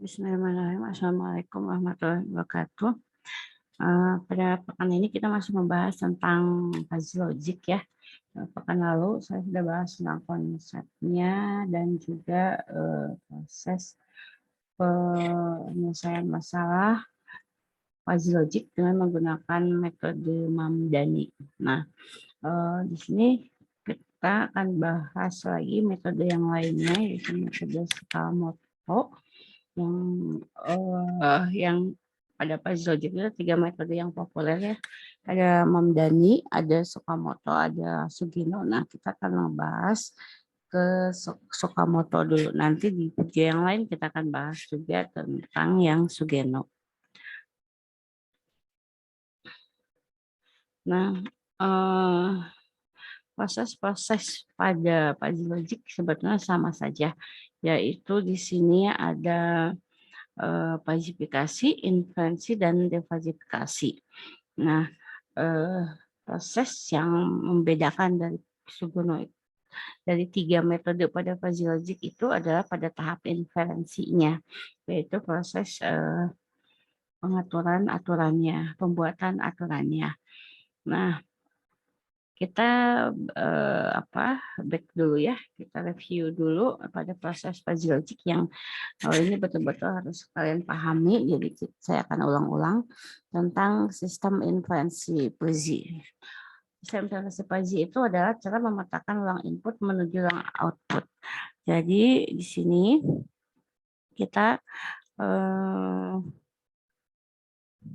Bismillahirrahmanirrahim. Assalamualaikum warahmatullahi wabarakatuh. Pada pekan ini kita masih membahas tentang fuzzy logic ya. Pekan lalu saya sudah bahas tentang konsepnya dan juga proses penyelesaian masalah fuzzy logic dengan menggunakan metode Mamdani. Nah, di sini kita akan bahas lagi metode yang lainnya, yaitu metode Sakamoto yang pada fuzzy logic itu 3 metode yang populer ya. Ada Mamdani, ada Sakamoto, ada Sugeno. Nah, kita akan membahas ke Sakamoto dulu. Nanti di video yang lain kita akan bahas juga tentang yang Sugeno. Nah, proses-proses pada fuzzy logic sebetulnya sama saja, yaitu di sini ada fazifikasi, inferensi, dan defazifikasi. Nah, proses yang membedakan dari Sugeno dari 3 metode pada fuzzy logic itu adalah pada tahap inferensinya, yaitu proses pengaturan aturannya, pembuatan aturannya. Nah, kita back dulu ya, kita review dulu pada proses fuzzy logic yang ini betul-betul harus kalian pahami. Jadi saya akan ulang-ulang tentang sistem inferensi fuzzy. Sistem inferensi fuzzy itu adalah cara memetakan ulang input menuju ulang output. Jadi di sini kita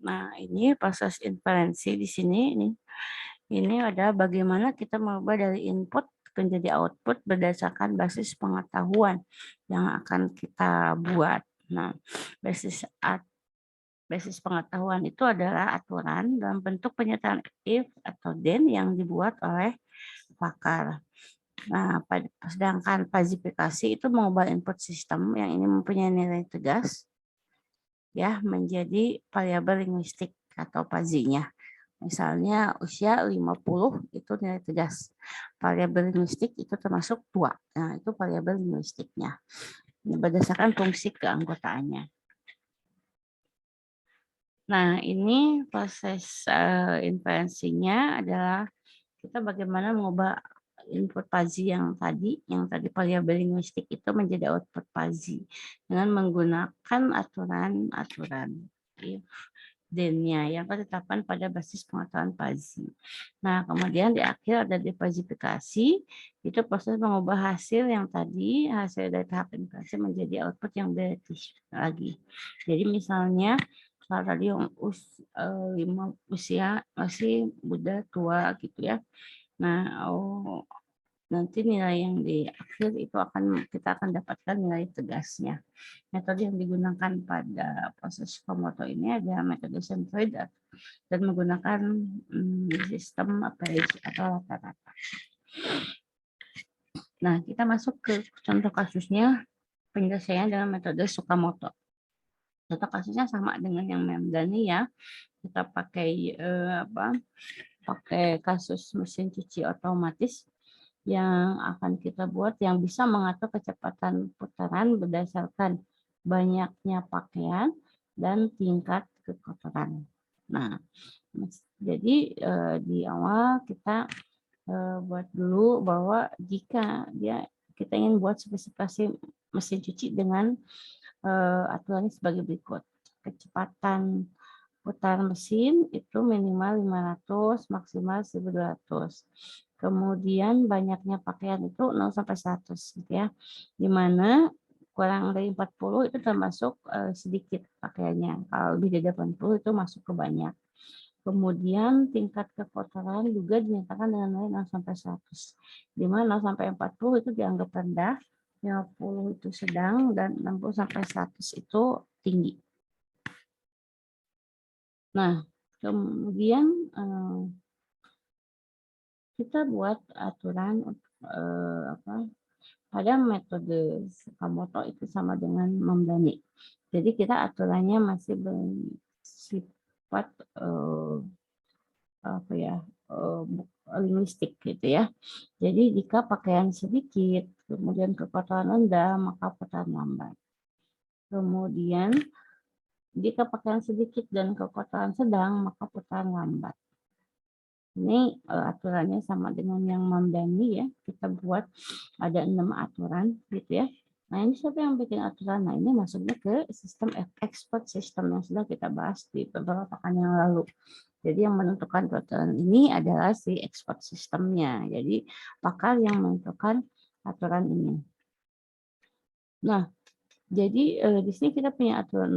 nah ini proses inferensi di sini ini adalah bagaimana kita merubah dari input menjadi output berdasarkan basis pengetahuan yang akan kita buat. Nah, basis pengetahuan itu adalah aturan dalam bentuk pernyataan if atau then yang dibuat oleh pakar. Nah, sedangkan fazifikasi itu mengubah input sistem yang ini mempunyai nilai tegas ya menjadi variabel linguistik atau fuzzy-nya. Misalnya usia 50 itu nilai tegas. Variabel linguistik itu termasuk tua. Nah, itu variabel linguistiknya. Berdasarkan fungsi keanggotaannya. Nah, ini proses inferensinya adalah kita bagaimana mengubah input fuzzy yang tadi variabel linguistik itu menjadi output fuzzy dengan menggunakan aturan-aturan if then-nya yang ketetapan pada basis pengetahuan fuzzy. Nah, kemudian di akhir ada defazifikasi, itu proses mengubah hasil yang tadi, hasil dari tahap inferensi menjadi output yang british lagi. Jadi misalnya, kalau tadi usia masih muda tua gitu ya. Nah, nanti nilai yang di akhir itu kita akan dapatkan nilai tegasnya. Metode yang digunakan pada proses Komodo ini adalah metode centroid dan menggunakan sistem average atau rata-rata. Nah, kita masuk ke contoh kasusnya penyelesaian dengan metode Sakamoto. Contoh kasusnya sama dengan yang Mamdani ya. Kita pakai pakai kasus mesin cuci otomatis yang akan kita buat yang bisa mengatur kecepatan putaran berdasarkan banyaknya pakaian dan tingkat kekotoran. Nah, jadi di awal kita buat dulu bahwa jika kita ingin buat spesifikasi mesin cuci dengan aturannya sebagai berikut. Kecepatan putar mesin itu minimal 500, maksimal 1200. Kemudian banyaknya pakaian itu 0 sampai 100 gitu ya. Di mana kurang dari 40 itu termasuk sedikit pakaiannya. Kalau lebih dari 80 itu masuk ke banyak. Kemudian tingkat kekotoran juga dinyatakan dengan nilai 0 sampai 100. Di mana 0 sampai 40 itu dianggap rendah, 50 itu sedang, dan 60 sampai 100 itu tinggi. Nah, kemudian kita buat aturan pada metode Sakamoto itu sama dengan Mamdani. Jadi kita aturannya masih bersifat linguistik gitu ya. Jadi jika pakaian sedikit, kemudian kekotoran rendah, maka putaran lambat. Kemudian jika pakaian sedikit dan kekotoran sedang, maka putaran lambat. Ini aturannya sama dengan yang Mamdani ya. Kita buat ada 6 aturan gitu ya. Nah ini siapa yang bikin aturan? Nah ini masuknya ke sistem export system yang sudah kita bahas di beberapa pekan yang lalu. Jadi yang menentukan aturan ini adalah si export sistemnya. Jadi pakar yang menentukan aturan ini. Nah, jadi di sini kita punya aturan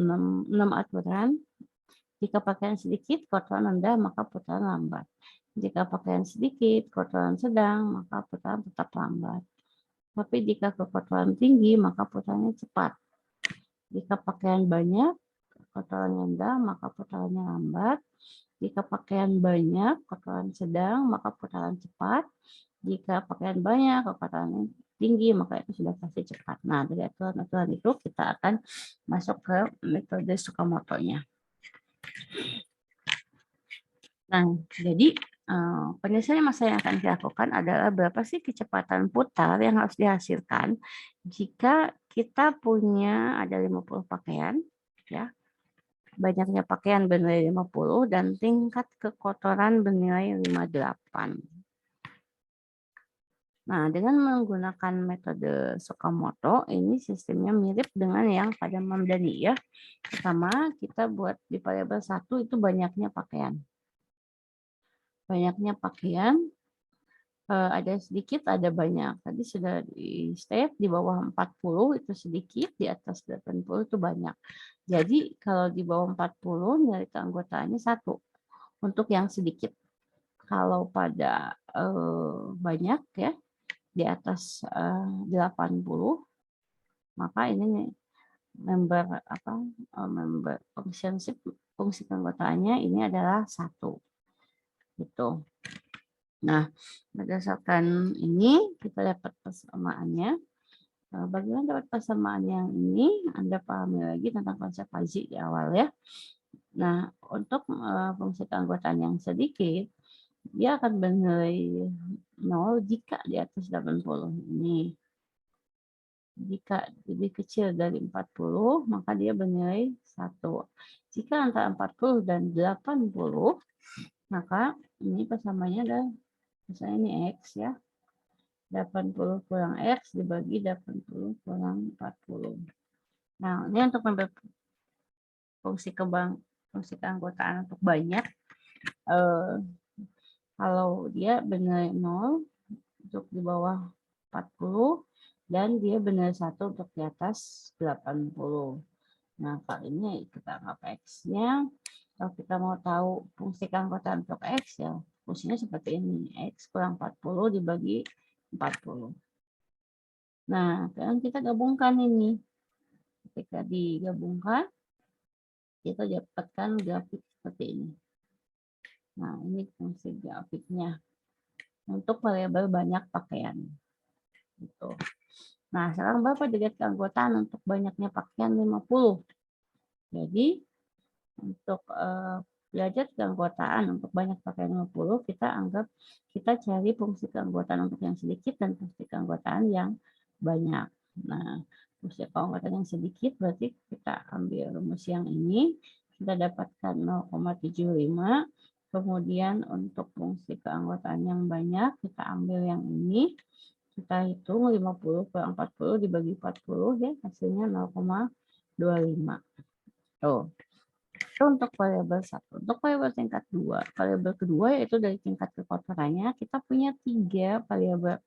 6 aturan. Jika pakaian sedikit, kotoran rendah, maka putaran lambat. Jika pakaian sedikit, kotoran sedang, maka putaran tetap lambat. Tapi jika kekotoran tinggi, maka putarannya cepat. Jika pakaian banyak, kotoran rendah, maka putarannya lambat. Jika pakaian banyak, kotoran sedang, maka putaran cepat. Jika pakaian banyak, kotoran tinggi, maka itu sudah pasti cepat. Nah, dari aturan-aturan itu kita akan masuk ke metode Tsukamoto-nya. Nah, jadi penyelesaian masalah yang akan dilakukan adalah berapa sih kecepatan putar yang harus dihasilkan jika kita punya ada 50 pakaian, ya, banyaknya pakaian bernilai 50 dan tingkat kekotoran bernilai 58. Nah, dengan menggunakan metode Tsukamoto, ini sistemnya mirip dengan yang pada Mamdani ya. Pertama, kita buat di variabel 1 itu banyaknya pakaian. Banyaknya pakaian, ada sedikit, ada banyak. Tadi sudah di state di bawah 40 itu sedikit, di atas 80 itu banyak. Jadi kalau di bawah 40 nilai keanggotaannya 1 untuk yang sedikit. Kalau pada banyak ya di atas 80 maka ini member member fungsi keanggotaannya ini adalah 1 gitu. Nah, berdasarkan ini kita dapat persamaannya. Bagaimana dapat persamaan yang ini? Anda pahami lagi tentang konsep Fuzzy di awal ya. Nah, untuk fungsi keanggotaan yang sedikit, dia akan bernilai 0 jika di atas 80. Ini. Jika lebih kecil dari 40, maka dia bernilai 1. Jika antara 40 dan 80, maka ini persamaannya adalah misalnya ini X ya. 80 kurang X dibagi 80 kurang 40. Nah, ini untuk memberi fungsi keanggotaan untuk banyak. Kalau dia benar 0 untuk di bawah 40 dan dia benar 1 untuk di atas 80. Nah, kali ini kita anggap X-nya. Kalau kita mau tahu fungsi keanggotaan untuk X ya, fungsinya seperti ini. X kurang 40 dibagi 40. Nah, sekarang kita gabungkan ini. Ketika digabungkan, kita dapatkan grafik seperti ini. Nah, ini fungsi grafiknya untuk variabel banyak pakaian. Gitu. Nah, sekarang berapa derajat keanggotaan untuk banyaknya pakaian 50? Jadi, untuk derajat keanggotaan untuk banyak pakaian 50, kita cari fungsi keanggotaan untuk yang sedikit dan fungsi keanggotaan yang banyak. Nah, fungsi keanggotaan yang sedikit berarti kita ambil rumus yang ini, kita dapatkan 0,75. Kemudian untuk fungsi keanggotaan yang banyak, kita ambil yang ini, kita hitung 50 kurang 40 dibagi 40 ya, hasilnya 0,25. Tuh. Itu untuk variabel 1. Untuk variabel tingkat 2, variabel kedua yaitu dari tingkat kekotorannya, kita punya 3 variabel.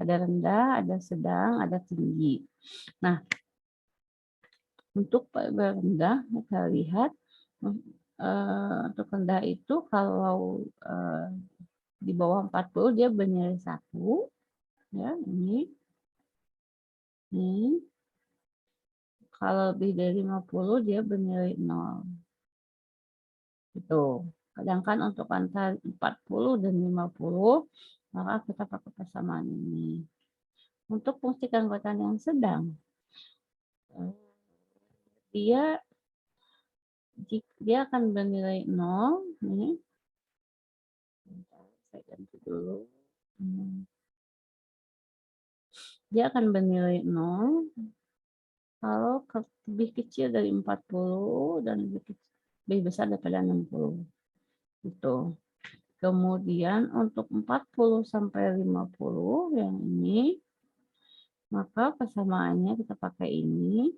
Ada rendah, ada sedang, ada tinggi. Nah, untuk variabel rendah, kita lihat untuk rendah itu kalau di bawah 40 dia bernilai 1. Ya, ini. Ini. Kalau lebih dari 50 dia bernilai 0. Itu. Sedangkan untuk antara 40 dan 50, maka kita pakai persamaan ini. Untuk fungsi keanggotaan yang sedang, dia akan bernilai 0. Nih. Saya ganti dulu. Dia akan bernilai 0 kalau lebih kecil dari 40 dan lebih besar daripada 60. Gitu. Kemudian untuk 40 sampai 50 yang ini, maka persamaannya kita pakai ini.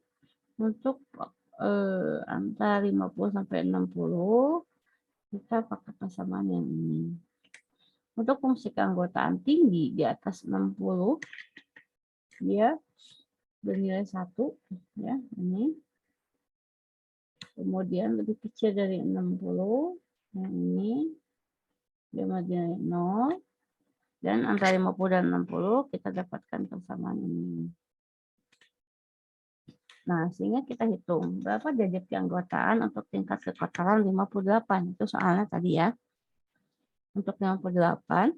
Untuk antara 50 sampai 60, kita pakai persamaan yang ini. Untuk fungsi keanggotaan tinggi di atas 60, dia bernilai 1, ya, ini. Kemudian lebih kecil dari 60, yang ini, dia bernilai 0. Dan antara 50 dan 60, kita dapatkan persamaan ini. Nah, sehingga kita hitung berapa derajat keanggotaan untuk tingkat kekotoran 58. Itu soalnya tadi ya. Untuk 58,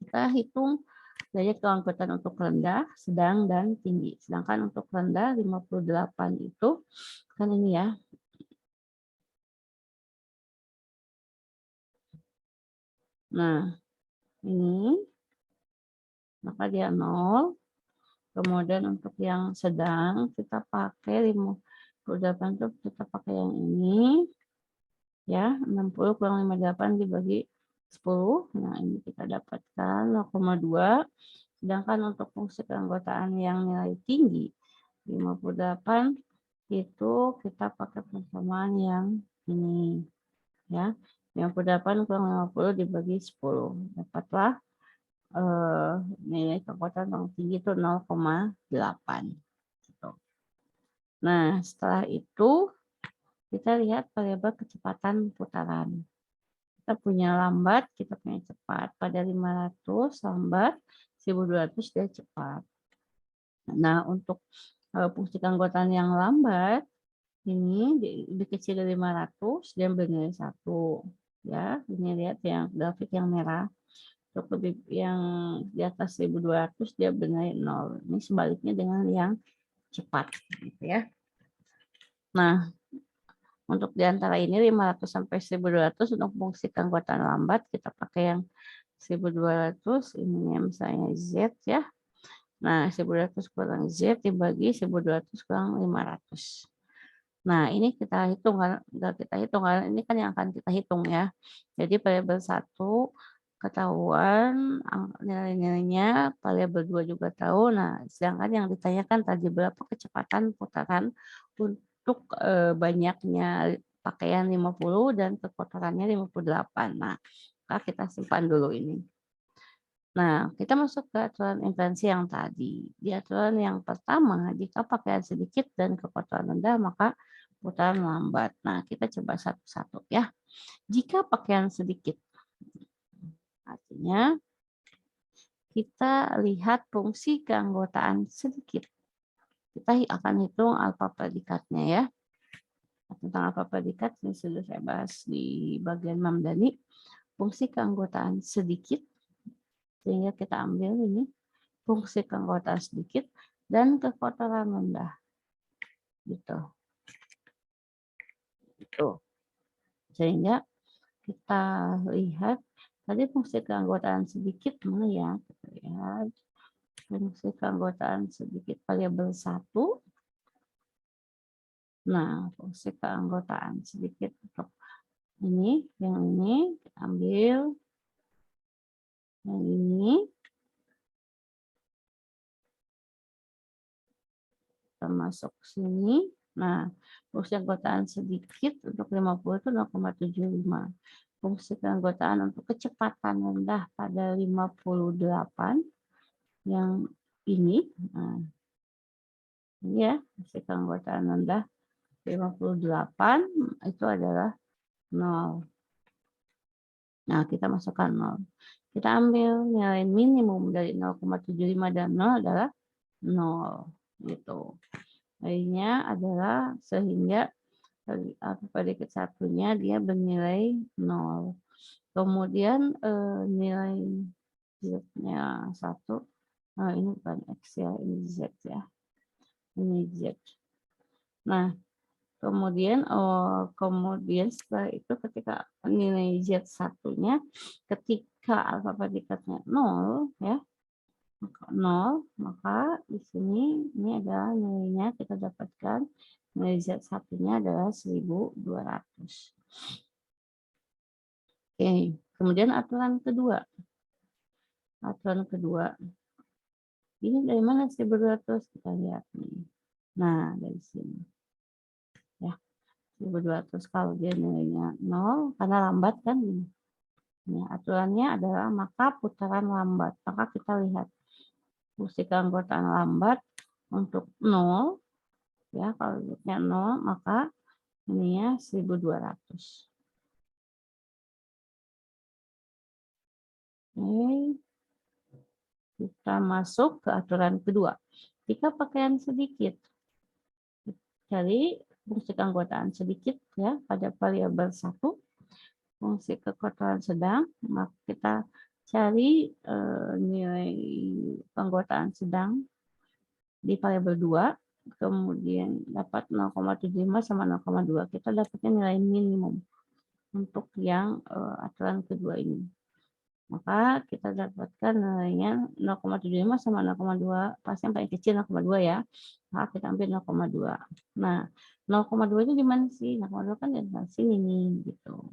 kita hitung derajat keanggotaan untuk rendah, sedang, dan tinggi. Sedangkan untuk rendah 58 itu, kan ini ya. Nah, ini, maka dia 0. Kemudian untuk yang sedang, kita pakai 58 itu kita pakai yang ini. Ya, 60 kurang 58 dibagi 10. Nah, ini kita dapatkan 0,2. Sedangkan untuk fungsi keanggotaan yang nilai tinggi 58 itu kita pakai persamaan yang ini. Ya, 58 kurang 50 dibagi 10. Dapatlah nilai keanggotaan yang tinggi itu 0,8. Gitu. Nah, setelah itu kita lihat variabel kecepatan putaran. Kita punya lambat, kita punya cepat. Pada 500 lambat, 1200 dia cepat. Nah, untuk fungsi keanggotaan yang lambat, ini lebih kecil dari 500, dia bernilai 1. Ya, ini lihat yang grafik yang merah. Untuk lebih yang di atas 1200, dia bernilai 0. Ini sebaliknya dengan yang cepat. Gitu ya. Nah, untuk di antara ini 500 sampai 1200 untuk fungsi keanggotaan lambat, kita pakai yang 1200, ini misalnya Z ya. Nah, 1200 kurang Z dibagi 1200 kurang 500. Nah, ini kita hitung kan, ini kan yang akan kita hitung ya. Jadi variabel 1 ketahuan nilai-nilainya, variabel 2 juga tahu. Nah, sedangkan yang ditanyakan tadi berapa kecepatan putaran untuk banyaknya pakaian 50 dan kekotorannya 58. Nah, kita simpan dulu ini. Nah, kita masuk ke aturan invensi yang tadi. Di aturan yang pertama, jika pakaian sedikit dan kekotoran rendah, maka putaran lambat. Nah, kita coba satu-satu ya. Jika pakaian sedikit, artinya kita lihat fungsi keanggotaan sedikit. Kita akan hitung alfa predikatnya ya. Tentang alfa predikat ini sudah saya bahas di bagian Mamdani. Fungsi keanggotaan sedikit, sehingga kita ambil ini fungsi keanggotaan sedikit dan kekotoran rendah. Gitu. Sehingga kita lihat tadi fungsi keanggotaan sedikit mana ya? Kita lihat fungsi keanggotaan sedikit variabel 1. Nah, fungsi keanggotaan sedikit untuk ini, yang ini ambil, yang ini termasuk sini. Nah, fungsi keanggotaan sedikit untuk 50 itu 0,75. Fungsi keanggotaan untuk kecepatan rendah pada 58 yang ini. Nah, ini ya, fungsi keanggotaan rendah 58 itu adalah 0. Nah, kita masukkan 0. Kita ambil nilai minimum dari 0,75 dan 0 adalah 0. Gitu. Lainnya adalah sehingga predikat satunya dia bernilai 0. Kemudian nilai Z-nya 1. Nah, ini bukan X ya, ini Z ya. Ini Z. Nah, kemudian setelah itu ketika nilai Z satunya, ketika alfa predikatnya 0 ya, 0, maka di sini ini adalah nilainya kita dapatkan nilai Z1-nya adalah 1200. Oke, kemudian aturan kedua. Aturan kedua. Ini dari mana 1200? Kita lihat nih. Nah, dari sini. Ya, 1200 kalau dia nilainya 0, karena lambat kan ini. Ya, aturannya adalah maka putaran lambat. Maka kita lihat fungsi keanggotaan lambat untuk 0, ya kalau Z-nya 0, maka ininya 1200. Oke, kita masuk ke aturan kedua. Jika pakaian sedikit, cari fungsi keanggotaan sedikit ya pada variabel 1, fungsi kekotoran sedang, maka kita cari nilai keanggotaan sedang di variabel 2, kemudian dapat 0,75 sama 0,2. Kita dapatnya nilai minimum untuk yang aturan kedua ini. Maka kita dapatkan nilainya 0,75 sama 0,2, pasti yang paling kecil 0,2 ya. Maka kita ambil 0,2. Nah, 0,2 itu di mana sih? 0,2 kan di sini nih, gitu.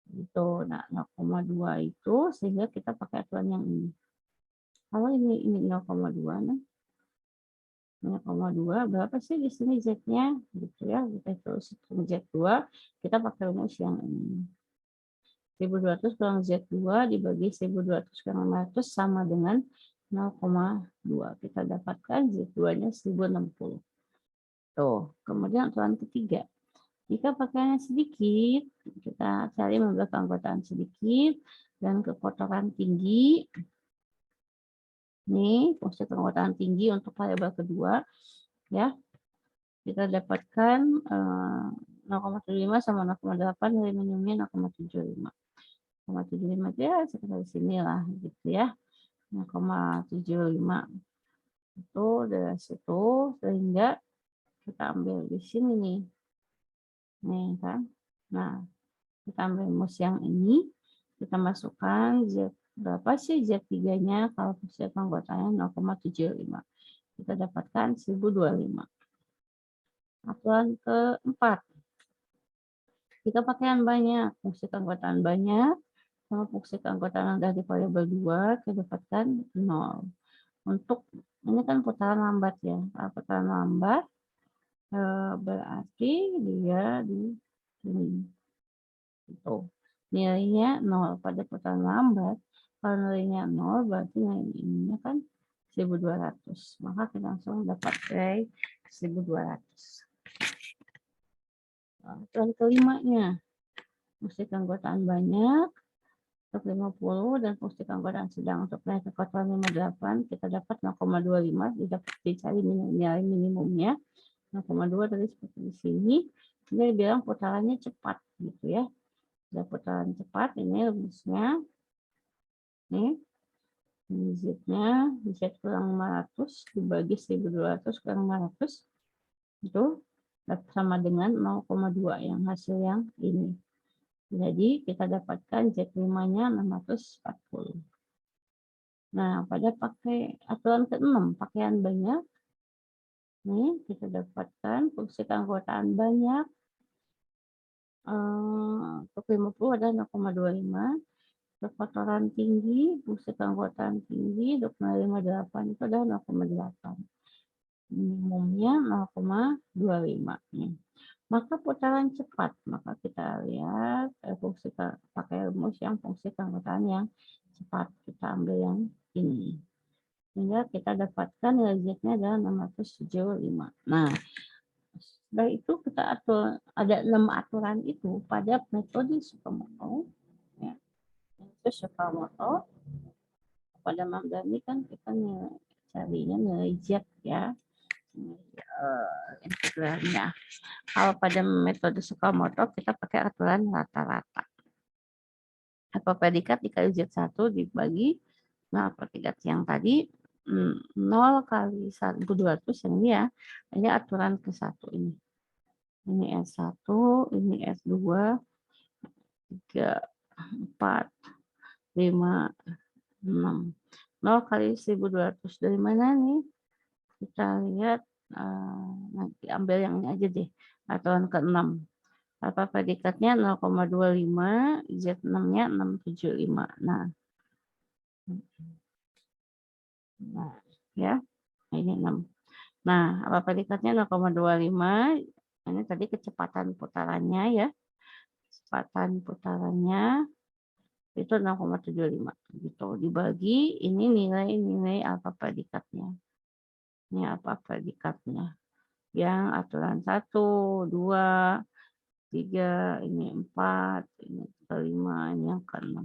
Gitu. Nah, 0,2 itu sehingga kita pakai aturan yang ini. Kalau ini 0,2, nah 0,2 berapa sih di sini Z-nya? Gitu ya. Kita terus Z2, kita pakai rumus yang ini. 1200 kurang Z2 dibagi 1200 kurang 500 sama dengan 0,2. Kita dapatkan Z2-nya 1060. Tuh, kemudian aturan ketiga. Jika pakaiannya sedikit, kita cari membuat keanggotaan sedikit dan kekotoran tinggi. Nih, fungsi keanggotaan tinggi untuk variabel kedua. Ya, kita dapatkan 0,75 sama 0,8, nilai minimumnya 0,75. 0,75 ya sekitar sinilah gitu ya. 0,75 itu dari situ sehingga kita ambil di sini nih. Nih kan. Nah, kita ambil rumus yang ini, kita masukkan Z berapa sih Z3-nya kalau fungsi keanggotaannya 0,75. Kita dapatkan 1025. Aturan keempat. Jika pakaian banyak, fungsi keanggotaan banyak, sama fungsi keanggotaan dari variabel 2, kita dapatkan 0. Untuk ini kan putaran lambat ya. Kalau putaran lambat berarti dia di sini. Itu. Nilainya 0 pada putaran lambat. Kalau nilainya 0 berarti nilainya kan 1200. Maka kita langsung dapat nilai 1200. Aturan kelimanya, fungsi keanggotaan banyak untuk 50 dan fungsi keanggotaan sedang untuk nilai kekotoran 58, kita dapat 0,25, dicari nilai minimumnya 0,2 tadi seperti di sini. Dia bilang putarannya cepat gitu ya. Ada putaran cepat, ini rumusnya. Nih, ini Z-nya, Z kurang 500 dibagi 1200 kurang 500 itu sama dengan 0,2 yang hasil yang ini. Jadi kita dapatkan Z5-nya 640. Nah, pada pakai aturan ke-6, pakaian banyak. Nih, kita dapatkan fungsi keanggotaan banyak. Untuk 50 ada 0,25. Kekotoran tinggi, fungsi keanggotaan tinggi, untuk 58 itu ada 0,8. Minimumnya 0,25. Maka putaran cepat, maka kita lihat fungsi pakai rumus yang fungsi keanggotaan yang cepat. Kita ambil yang ini. Sehingga kita dapatkan nilai Z-nya adalah 675. Nah, setelah itu kita atur, ada 6 aturan itu pada metode Tsukamoto. Ya. Itu Tsukamoto. Pada Mamdani kan kita carinya nilai Z ya. Integralnya. Kalau pada metode Tsukamoto kita pakai aturan rata-rata. Apa predikat dikali Z1 dibagi, nah predikat yang tadi 0 kali 1200 yang ini ya, ini aturan ke-1 ini. Ini S1, ini S2, 3, 4, 5, 6. 0 kali 1.200 dari mana nih? Kita lihat, nanti ambil yang ini aja deh, aturan ke-6. Apa predikatnya 0,25, Z6-nya 675. Nah, ya, ini 6. Nah, apa predikatnya 0,25, ini tadi kecepatan putarannya ya. Kecepatan putarannya itu 0,75 gitu. Dibagi ini nilai-nilai apa predikatnya. Ini apa predikatnya. Yang aturan 1, 2, 3, ini 4, ini ke-5, ini yang ke-6.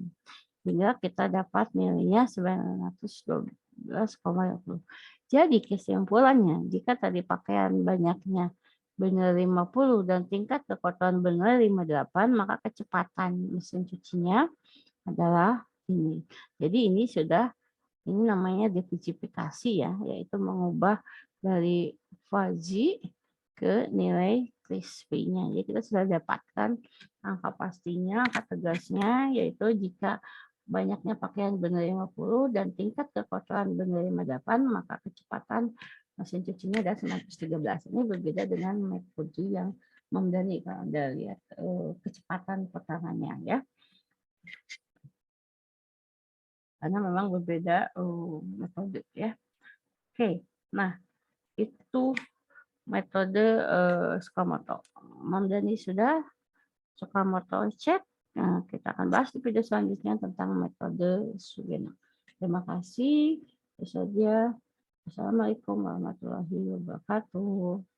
Sehingga kita dapat nilainya 912,20. Jadi kesimpulannya, jika tadi pakaian banyaknya benar 50 dan tingkat kekotoran benar 58, maka kecepatan mesin cucinya adalah ini. Jadi ini namanya divisifikasi ya, yaitu mengubah dari fuzzy ke nilai crispy-nya. Jadi kita sudah dapatkan angka pastinya, angka tegasnya, yaitu jika banyaknya pakaian benar 50 dan tingkat kekotoran benar 58, maka kecepatan mesin cucinya adalah 913. Ini berbeda dengan metode yang memdani kalau Anda lihat kecepatan putarannya ya. Karena memang berbeda metode ya. Oke, nah itu metode Tsukamoto. Mamdani sudah, Tsukamoto cek. Nah, kita akan bahas di video selanjutnya tentang metode Sugeno. Terima kasih. Itu saja. Assalamualaikum warahmatullahi wabarakatuh.